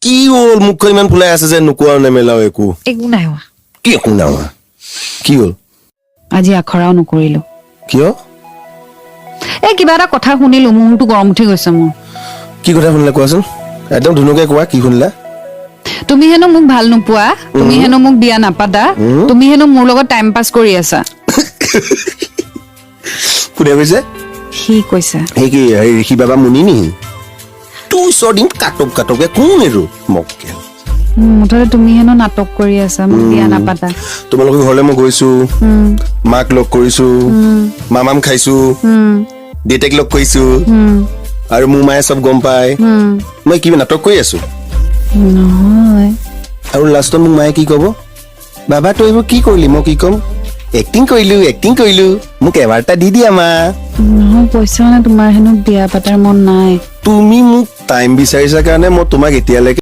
কি হ'ল মুখ ইমান ফুলাই আছে যে নুকুৱাও নেমেলাও একো নাই হোৱা কি একো নাই হোৱা কি হ'ল আজি আখৰাও নকৰিলো কিয় কিবা এটা কথা শুনিলো মূৰটো গৰম উঠি গৈছে মোৰ কি কথা শুনিলা কোৱাচোন একদম ধুনুকে কোৱা কি শুনিলা তুমি হেনো মোক ভাল নোপোৱা তুমি হেনো মোক বিয়া নাপাতা তুমি হেনো মোৰ লগত টাইম পাছ কৰি আছা কোনে কৈছে সি কৈছে সেই কি ঋষি বাবা মুনি নি তুই চদিন কাটকে কোন এৰো মক্কেল মুঠতে তুমি হেনো নাটক কৰি আছা মোক বিয়া নাপাতা তোমালোকৰ ঘৰলে মই গৈছো মাক লগ কৰিছো মামাম খাইছো দেউতাক লগ কৰিছো আৰু মোৰ মায়ে চব গম পায় মই কিবা নাটক কৰি আছো নহয় আৰু লাষ্টত মোক মায়ে কি কব বাবা তই এইবোৰ কি কৰিলি মই কি কম এক্টিং কৰিলো মোক এবাৰটা দি দিয়া মা নহয় পইচা মানে তোমাৰ হেনো বিয়া পাতাৰ মন নাই তুমি মোক টাইম বিচাৰিছা কাৰণে মই তোমাক এতিয়ালৈকে